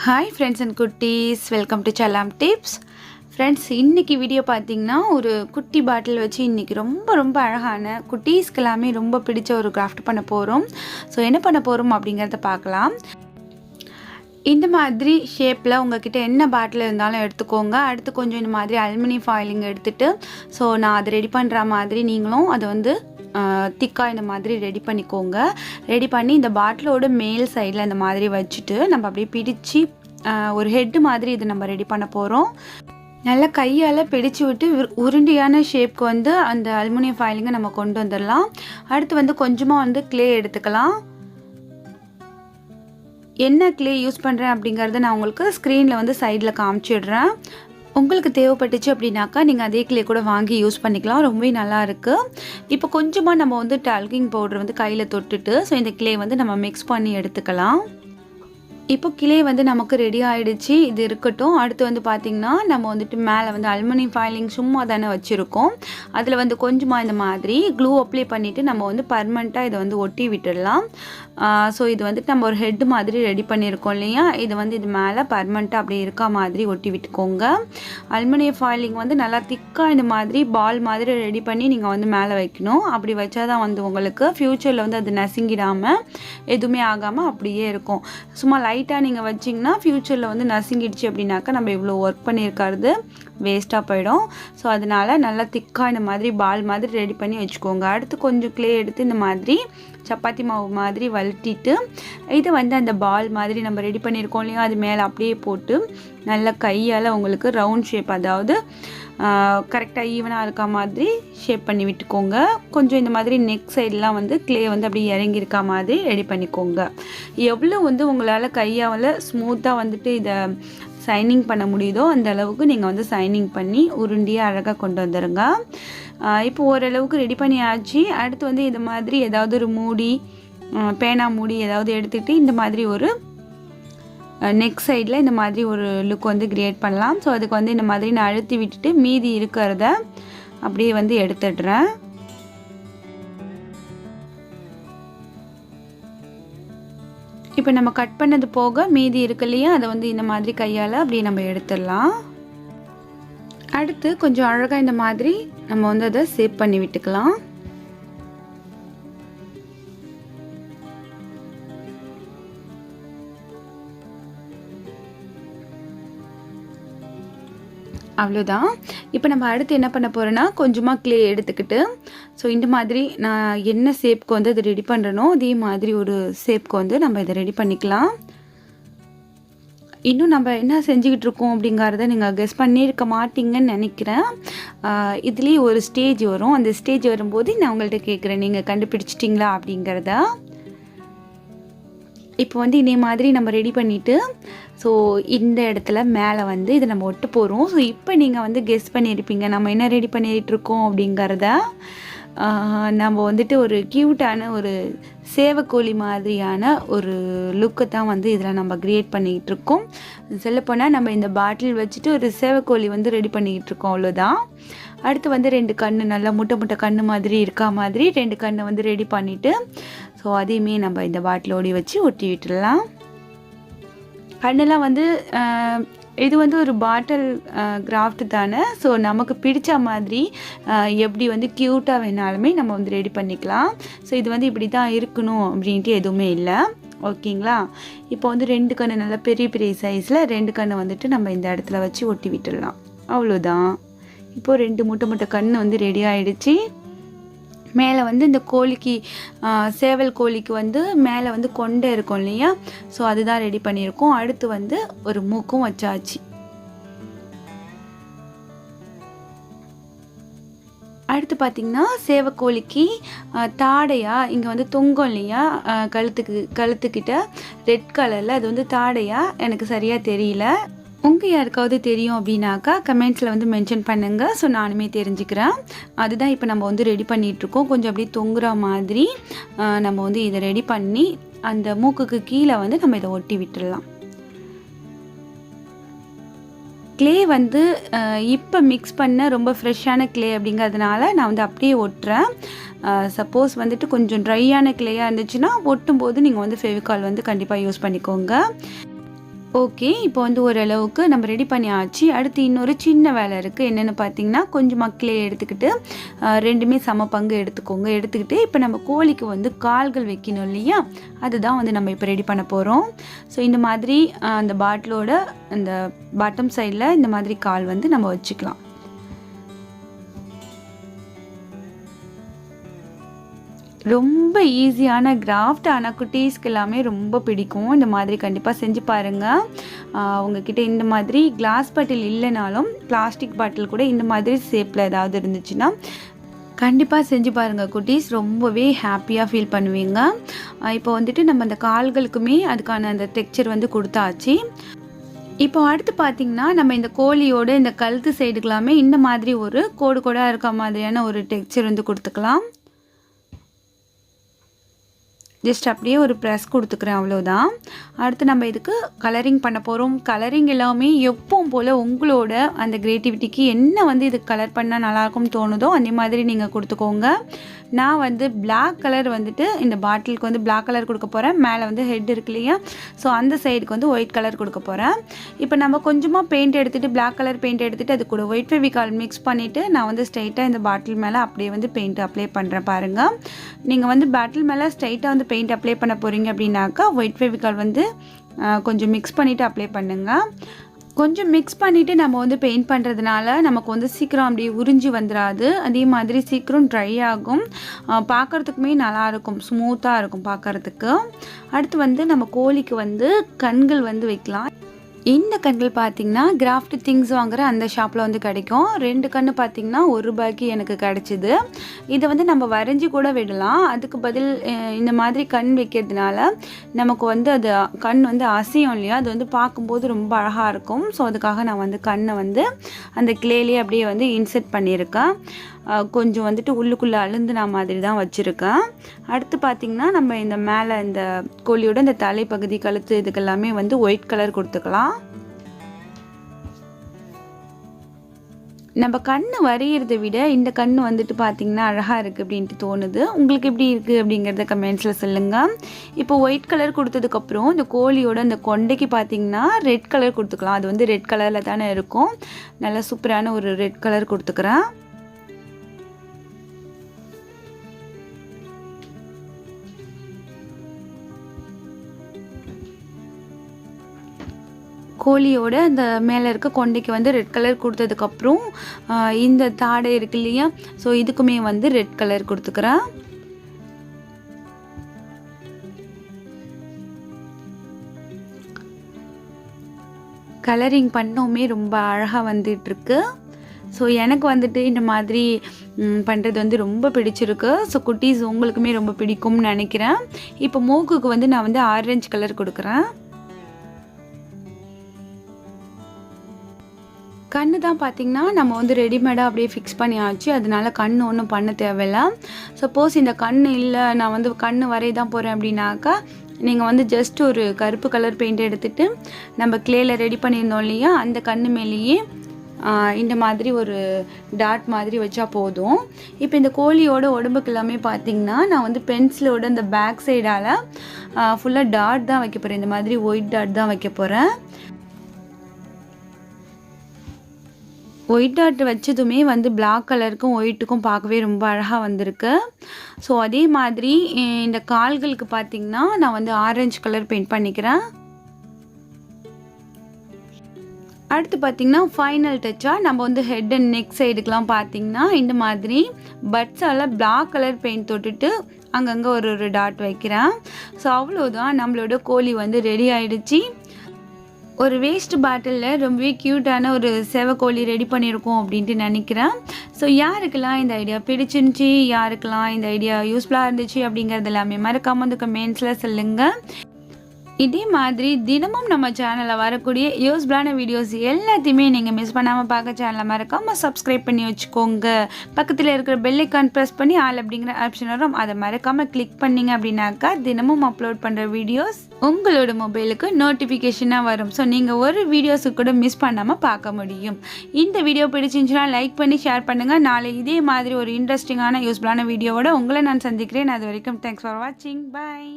Hi friends and குட்டீஸ், welcome to Chellam tips. Friends, இன்றைக்கி video பார்த்திங்கன்னா ஒரு குட்டி பாட்டில் வச்சு இன்றைக்கி ரொம்ப அழகான குட்டீஸ்க்கு எல்லாமே ரொம்ப பிடிச்ச ஒரு கிராஃப்ட் பண்ண போகிறோம். ஸோ என்ன பண்ண போகிறோம் அப்படிங்கிறத பார்க்கலாம். இந்த மாதிரி ஷேப்பில் உங்கள்கிட்ட என்ன பாட்டில் இருந்தாலும் எடுத்துக்கோங்க. அடுத்து கொஞ்சம் இந்த மாதிரி அலுமினியம் ஃபாயிலிங் எடுத்துகிட்டு ஸோ நான் அதை ரெடி பண்ணுற மாதிரி நீங்களும் அதை திக்காக இந்த மாதிரி ரெடி பண்ணிக்கோங்க. ரெடி பண்ணி இந்த பாட்டிலோட மேல் சைடில் இந்த மாதிரி வச்சுட்டு நம்ம அப்படியே பிடிச்சி ஒரு ஹெட்டு மாதிரி இது நம்ம ரெடி பண்ண போகிறோம். நல்லா கையால் பிடிச்சி விட்டு உருண்டியான ஷேப்க்கு அந்த அலுமினியம் ஃபாயிலிங்கை நம்ம கொண்டு வந்துடலாம். அடுத்து கொஞ்சமாக க்ளே எடுத்துக்கலாம். என்ன க்ளே யூஸ் பண்ணுறேன் அப்படிங்கிறத நான் உங்களுக்கு ஸ்க்ரீனில் சைடில் காமிச்சிடுறேன். உங்களுக்கு தேவைப்பட்டுச்சு அப்படின்னாக்கா நீங்கள் அதே க்ளே கூட வாங்கி யூஸ் பண்ணிக்கலாம். ரொம்பவே நல்லாயிருக்கு. இப்போ கொஞ்சமாக நம்ம டால்கிங் பவுடர் கையில் தொட்டுட்டு ஸோ இந்த க்ளே நம்ம மிக்ஸ் பண்ணி எடுத்துக்கலாம். இப்போ கிளே நமக்கு ரெடி ஆகிடுச்சு. இது இருக்கட்டும். அடுத்து பார்த்திங்கன்னா நம்ம மேலே அலுமினியம் ஃபாயிலிங் சும்மா தானே வச்சுருக்கோம். அதில் கொஞ்சமாக இந்த மாதிரி க்ளூ அப்ளை பண்ணிவிட்டு நம்ம பர்மனெண்ட்டாக இதை ஒட்டி விட்டுடலாம். ஸோ இது நம்ம ஒரு ஹெட் மாதிரி ரெடி பண்ணியிருக்கோம் இல்லையா, இது இது மேலே பர்மனெண்ட்டாக அப்படியே இருக்கா மாதிரி ஒட்டி விட்டுக்கோங்க. அலுமினியம் ஃபாயிலிங் நல்லா திக்காக இந்த மாதிரி பால் மாதிரி ரெடி பண்ணி நீங்கள் மேலே வைக்கணும். அப்படி வச்சா தான் உங்களுக்கு ஃப்யூச்சரில் அது நசுங்கிடாமல் எதுவுமே ஆகாமல் அப்படியே இருக்கும். சும்மா லைட்டாக நீங்கள் வச்சிங்கன்னா ஃப்யூச்சரில் நசுங்கிடுச்சு அப்படின்னாக்கா நம்ம இவ்வளோ ஒர்க் பண்ணியிருக்கிறது வேஸ்ட்டாக போயிடும். ஸோ அதனால் நல்லா திக்காக இந்த மாதிரி பால் மாதிரி ரெடி பண்ணி வச்சுக்கோங்க. அடுத்து கொஞ்சம் க்ளே எடுத்து இந்த மாதிரி சப்பாத்தி மாவு மாதிரி வளட்டிட்டு இதை அந்த பால் மாதிரி நம்ம ரெடி பண்ணியிருக்கோம் இல்லையா, அது மேலே அப்படியே போட்டு நல்லா கையால் உங்களுக்கு ரவுண்ட் ஷேப், அதாவது கரெக்டாக ஈவனாக இருக்க மாதிரி ஷேப் பண்ணி விட்டுக்கோங்க. கொஞ்சம் இந்த மாதிரி நெக் சைடெலாம் க்ளே அப்படியே இறங்கியிருக்க மாதிரி ரெடி பண்ணிக்கோங்க. எவ்வளோ உங்களால் கையால் ஸ்மூத்தாக இதை சைனிங் பண்ண முடியுதோ அந்த அளவுக்கு நீங்கள் சைனிங் பண்ணி உருண்டியாக அழகாக கொண்டு வந்துடுங்க. இப்போ ஓரளவுக்கு ரெடி பண்ணியாச்சு. அடுத்து இது மாதிரி ஏதாவது ஒரு மூடி, பேனா மூடி ஏதாவது எடுத்துகிட்டு இந்த மாதிரி ஒரு நெக் சைடில் இந்த மாதிரி ஒரு லுக் கிரியேட் பண்ணலாம். ஸோ அதுக்கு இந்த மாதிரி நான் அழுத்தி விட்டுட்டு மீதி இருக்கிறத அப்படியே எடுத்துடுறேன். இப்போ நம்ம கட் பண்ணது போக மீதி இருக்கு இல்லையா, அதை இந்த மாதிரி கையால் அப்படியே நம்ம எடுத்துடலாம். அடுத்து கொஞ்சம் அழகாக இந்த மாதிரி நம்ம அதை ஷேப் பண்ணி விட்டுக்கலாம். அவ்வளோதான். இப்போ நம்ம அடுத்து என்ன பண்ண போகிறோன்னா கொஞ்சமாக க்ளே எடுத்துக்கிட்டு ஸோ இந்த மாதிரி நான் என்ன ஷேப்க்கு அதை ரெடி பண்ணுறனோ அதே மாதிரி ஒரு ஷேப்க்கு நம்ம இதை ரெடி பண்ணிக்கலாம். இன்னும் நம்ம என்ன செஞ்சுக்கிட்டு இருக்கோம் அப்படிங்கிறத நீங்கள் கெஸ் பண்ணியிருக்க மாட்டீங்கன்னு நினைக்கிறேன். இதுலேயே ஒரு ஸ்டேஜ் வரும். அந்த ஸ்டேஜ் வரும்போது நான் உங்கள்கிட்ட கேட்குறேன், நீங்கள் கண்டுபிடிச்சிட்டிங்களா அப்படிங்கிறத. இப்போ இதே மாதிரி நம்ம ரெடி பண்ணிவிட்டு ஸோ இந்த இடத்துல மேலே இதை நம்ம ஒட்ட போகிறோம். ஸோ இப்போ நீங்கள் கெஸ் பண்ணியிருப்பீங்க நம்ம என்ன ரெடி பண்ணிகிட்ருக்கோம் அப்படிங்கிறத. நம்ம ஒரு க்யூட்டான ஒரு சேவக்கோழி மாதிரியான ஒரு லுக்கை தான் இதில் நம்ம க்ரியேட் பண்ணிக்கிட்டு இருக்கோம். சொல்லப்போனால் நம்ம இந்த பாட்டில் வச்சுட்டு ஒரு சேவக்கோழி ரெடி பண்ணிக்கிட்டு இருக்கோம், அவ்வளோதான். அடுத்து 2 கண்ணு நல்லா முட்டை கண்ணு மாதிரி இருக்கா மாதிரி 2 கண்ணு ரெடி பண்ணிவிட்டு ஸோ அதையுமே நம்ம இந்த பாட்டிலோடி வச்சு ஒட்டி விட்டுடலாம். கண்ணெல்லாம் இது ஒரு பாட்டில் கிராஃப்ட் தானே. ஸோ நமக்கு பிடிச்ச மாதிரி எப்படி க்யூட்டாக வேணாலுமே நம்ம ரெடி பண்ணிக்கலாம். ஸோ இது இப்படி தான் இருக்கணும் அப்படின்ட்டு எதுவுமே இல்லை, ஓகேங்களா. இப்போ 2 கண்ணு நல்லா பெரிய சைஸில் 2 கண்ணு நம்ம இந்த இடத்துல வச்சு ஒட்டி விட்டுடலாம், அவ்வளோதான். இப்போது 2 முட்டை கண்ணு ரெடி ஆகிடுச்சு. மேலே இந்த கோழிக்கு சேவல் கோழிக்கு மேலே கொண்டை இருக்கும் இல்லையா, ஸோ அதுதான் ரெடி பண்ணியிருக்கோம். அடுத்து ஒரு மூக்கும் வச்சாச்சு. அடுத்து பார்த்திங்கன்னா சேவக்கோழிக்கு தாடையாக இங்கே தொங்கும் இல்லையா, கழுத்துக்கிட்ட ரெட் கலரில் அது தாடையாக எனக்கு சரியாக தெரியல. உங்கள் யாருக்காவது தெரியும் அப்படின்னாக்கா கமெண்ட்ஸில் மென்ஷன் பண்ணுங்கள். ஸோ நானுமே தெரிஞ்சுக்கிறேன். அதுதான் இப்போ நம்ம ரெடி பண்ணிகிட்ருக்கோம். கொஞ்சம் அப்படியே தொங்குற மாதிரி நம்ம இதை ரெடி பண்ணி அந்த மூக்குக்கு கீழே நம்ம இதை ஒட்டி விட்டுடலாம். க்ளே இப்போ மிக்ஸ் பண்ண ரொம்ப ஃப்ரெஷ்ஷான க்ளே அப்படிங்கிறதுனால நான் அப்படியே ஒட்டுறேன். சப்போஸ் கொஞ்சம் ட்ரையான க்ளேயாக இருந்துச்சுன்னா ஒட்டும் போது நீங்கள் ஃபெவிகால் கண்டிப்பாக யூஸ் பண்ணிக்கோங்க. ஓகே. இப்போ வந்து ஓரளவுக்கு நம்ம ரெடி பண்ணியாச்சு. அடுத்து இன்னொரு சின்ன வேலை இருக்குது. என்னென்னு பார்த்தீங்கன்னா, கொஞ்சமாக க்ளே எடுத்துக்கிட்டு 2மே சம பங்கு எடுத்துக்கோங்க. எடுத்துக்கிட்டு இப்போ நம்ம கோழிக்கு வந்து கால்கள் வைக்கணும் இல்லையா? அதுதான் வந்து நம்ம இப்போ ரெடி பண்ண போகிறோம். ஸோ இந்த மாதிரி அந்த பாட்டிலோட அந்த பாட்டம் சைடில் இந்த மாதிரி கால் வந்து நம்ம வச்சுக்கலாம். ரொம்ப ஈஸியான கிராஃப்ட். ஆனால் குட்டீஸ்க்கு எல்லாமே ரொம்ப பிடிக்கும். இந்த மாதிரி கண்டிப்பாக செஞ்சு பாருங்கள். உங்ககிட்ட இந்த மாதிரி கிளாஸ் பாட்டில் இல்லைனாலும் பிளாஸ்டிக் பாட்டில் கூட இந்த மாதிரி ஷேப்பில் ஏதாவது இருந்துச்சுன்னா கண்டிப்பாக செஞ்சு பாருங்கள் குட்டீஸ். ரொம்பவே ஹாப்பியாக ஃபீல் பண்ணுவீங்க. இப்போ வந்துட்டு நம்ம அந்த கால்களுக்குமே அதுக்கான அந்த டெக்ஸ்சர் வந்து கொடுத்தாச்சு. இப்போ அடுத்து பார்த்திங்கன்னா, நம்ம இந்த கோழியோட இந்த கழுத்து சைடுக்கெல்லாமே இந்த மாதிரி ஒரு கோடு கோடாக இருக்க மாதிரியான ஒரு டெக்ஸ்சர் வந்து கொடுத்துக்கலாம். ஜஸ்ட் அப்படியே ஒரு ப்ரெஸ் கொடுத்துக்கிறேன், அவ்வளோதான். அடுத்து நம்ம இதுக்கு கலரிங் பண்ண போகிறோம். கலரிங் எல்லாமே எப்பவும் போல் உங்களோட அந்த க்ரியேட்டிவிட்டிக்கு என்ன வந்து இதுக்கு கலர் பண்ணால் நல்லாயிருக்கும்னு தோணுதோ அந்த மாதிரி நீங்கள் கொடுத்துக்கோங்க. நான் வந்து பிளாக் கலர் வந்துட்டு இந்த பாட்டிலுக்கு வந்து பிளாக் கலர் கொடுக்க போகிறேன். மேலே வந்து ஹெட் இருக்கு இல்லையா? ஸோ அந்த சைடுக்கு வந்து ஒயிட் கலர் கொடுக்க போகிறேன். இப்போ நம்ம கொஞ்சமாக பெயிண்ட் எடுத்துகிட்டு பிளாக் கலர் பெயிண்ட் எடுத்துகிட்டு அது கூட ஒயிட் ஃபெவிகால் மிக்ஸ் பண்ணிவிட்டு நான் வந்து ஸ்ட்ரைட்டாக இந்த பாட்டில் மேலே அப்படியே வந்து பெயிண்ட் அப்ளை பண்ணுறேன். பாருங்கள், நீங்கள் வந்து பாட்டில் மேலே ஸ்ட்ரைட்டாக வந்து பெயிண்ட் அப்ளை பண்ண போகிறீங்க அப்படின்னாக்கா ஒயிட் ஃபெவிகால் வந்து கொஞ்சம் மிக்ஸ் பண்ணிவிட்டு அப்ளை பண்ணுங்கள். கொஞ்சம் மிக்ஸ் பண்ணிவிட்டு நம்ம வந்து பெயிண்ட் பண்ணுறதுனால நமக்கு வந்து சீக்கிரம் அப்படியே உறிஞ்சி வந்துடாது. அதே மாதிரி சீக்கிரம் ட்ரை ஆகும். பார்க்குறதுக்குமே நல்லாயிருக்கும், ஸ்மூத்தாக இருக்கும் பார்க்குறதுக்கு. அடுத்து வந்து நம்ம கோழிக்கு வந்து கண்கள் வந்து வைக்கலாம். இந்த கண்கள் பார்த்திங்கன்னா கிராஃப்ட் திங்ஸ் வாங்குகிற அந்த ஷாப்பில் வந்து கிடைக்கும். 2 கன்று பார்த்திங்கன்னா ₹1 எனக்கு கிடச்சிது. இதை வந்து நம்ம வரைஞ்சி கூட விடலாம். அதுக்கு பதில் இந்த மாதிரி கண் வைக்கிறதுனால நமக்கு வந்து அது கண் வந்து அசையும் இல்லையா? அது வந்து பார்க்கும்போது ரொம்ப அழகாக இருக்கும். ஸோ அதுக்காக நான் வந்து கண்ணை வந்து அந்த கிளேலேயே அப்படியே வந்து இன்செர்ட் பண்ணியிருக்கேன். கொஞ்சம் வந்துட்டு உள்ளுக்குள்ளே அழுந்துன மாதிரி தான் வச்சுருக்கேன். அடுத்து பார்த்திங்கன்னா, நம்ம இந்த மேலே இந்த கோழியோட இந்த தலைப்பகுதி கழுத்து இதுக்கெல்லாமே வந்து ஒயிட் கலர் கொடுத்துக்கலாம். நம்ம கண் வரைகிறத விட இந்த கண் வந்துட்டு பார்த்திங்கன்னா அழகாக இருக்குது அப்படின்ட்டு தோணுது. உங்களுக்கு எப்படி இருக்குது அப்படிங்கிறத கமெண்ட்ஸில் சொல்லுங்கள். இப்போ ஒயிட் கலர் கொடுத்ததுக்கப்புறம் இந்த கோழியோட அந்த கொண்டைக்கு பார்த்திங்கன்னா ரெட் கலர் கொடுத்துக்கலாம். அது வந்து ரெட் கலரில் தானே இருக்கும். நல்லா சூப்பரான ஒரு ரெட் கலர் கொடுத்துக்கிறேன். கோழியோட அந்த மேலே இருக்க கொண்டைக்கு வந்து ரெட் கலர் கொடுத்ததுக்கப்புறம் இந்த தாடை இருக்கு இல்லையா? ஸோ இதுக்குமே வந்து ரெட் கலர் கொடுத்துக்கிறேன். கலரிங் பண்ணோமே ரொம்ப அழகாக வந்துட்டுருக்கு. ஸோ எனக்கு வந்துட்டு இந்த மாதிரி பண்ணுறது வந்து ரொம்ப பிடிச்சிருக்கு. ஸோ குட்டீஸ் உங்களுக்குமே ரொம்ப பிடிக்கும்னு நினைக்கிறேன். இப்போ மூக்குக்கு வந்து நான் வந்து ஆரஞ்சு கலர் கொடுக்குறேன். கண்ணு தான் பார்த்திங்கன்னா நம்ம வந்து ரெடிமேடாக அப்படியே ஃபிக்ஸ் பண்ணியாச்சு. அதனால கண் ஒன்றும் பண்ண தேவையில்ல. சப்போஸ் இந்த கண் இல்லை, நான் வந்து கண் வரைய தான் போகிறேன் அப்படின்னாக்கா நீங்கள் வந்து ஜஸ்ட் ஒரு கருப்பு கலர் பெயிண்ட் எடுத்துகிட்டு நம்ம கிளேயில் ரெடி பண்ணியிருந்தோம் இல்லையா? அந்த கண் மேலேயே இந்த மாதிரி ஒரு டாட் மாதிரி வச்சா போதும். இப்போ இந்த கோழியோட உடம்புக்கு எல்லாமே பார்த்திங்கன்னா நான் வந்து பென்சிலோட இந்த பேக் சைடால் ஃபுல்லாக டாட் தான் வைக்க போகிறேன். இந்த மாதிரி ஒயிட் டாட் தான் வைக்க போகிறேன். ஒயிட் டாட் வச்சதுமே வந்து பிளாக் கலருக்கும் ஒயிட்டுக்கும் பார்க்கவே ரொம்ப அழகாக வந்திருக்கு. ஸோ அதே மாதிரி இந்த கால்களுக்கு பார்த்திங்கன்னா நான் வந்து ஆரஞ்சு கலர் பெயிண்ட் பண்ணிக்கிறேன். அடுத்து பார்த்திங்கன்னா ஃபைனல் டச்சாக நம்ம வந்து ஹெட் அண்ட் நெக் சைடுக்கெலாம் பார்த்திங்கன்னா இந்த மாதிரி பட்ஸால் பிளாக் கலர் பெயிண்ட் தொட்டுட்டு அங்கங்கே ஒரு டாட் வைக்கிறேன். ஸோ அவ்வளோதான், நம்மளோட கோழி வந்து ரெடி ஆகிடுச்சு. ஒரு வேஸ்ட் பாட்டிலில் ரொம்பவே க்யூட்டான ஒரு சேவக்கோழி ரெடி பண்ணியிருக்கோம் அப்படின்ட்டு நினைக்கிறேன். ஸோ யாருக்கெல்லாம் இந்த ஐடியா பிடிச்சிருந்துச்சி, யாருக்கெல்லாம் இந்த ஐடியா யூஸ்ஃபுல்லாக இருந்துச்சு அப்படிங்கிறது எல்லாமே மறக்காம வந்து கமெண்ட்ஸில் சொல்லுங்கள். இதே மாதிரி தினமும் நம்ம சேனலில் வரக்கூடிய யூஸ்ஃபுல்லான வீடியோஸ் எல்லாத்தையுமே நீங்கள் மிஸ் பண்ணாமல் பார்க்க சேனலை மறக்காமல் சப்ஸ்கிரைப் பண்ணி வச்சுக்கோங்க. பக்கத்தில் இருக்கிற பெல் ஐக்கான் ப்ரெஸ் பண்ணி ஆல் அப்படிங்கிற ஆப்ஷன் வரும், அதை மறக்காமல் கிளிக் பண்ணிங்க அப்படின்னாக்கா தினமும் அப்லோட் பண்ணுற வீடியோஸ் உங்களோட மொபைலுக்கு நோட்டிஃபிகேஷனாக வரும். ஸோ நீங்கள் ஒரு வீடியோஸுக்கு கூட மிஸ் பண்ணாமல் பார்க்க முடியும். இந்த வீடியோ பிடிச்சிருந்துச்சுன்னா லைக் பண்ணி ஷேர் பண்ணுங்கள். நாளை இதே மாதிரி ஒரு இன்ட்ரெஸ்டிங்கான யூஸ்ஃபுல்லான வீடியோவோட உங்களை நான் சந்திக்கிறேன். அது வரைக்கும் தேங்க்ஸ் ஃபார் வாட்சிங். பாய்.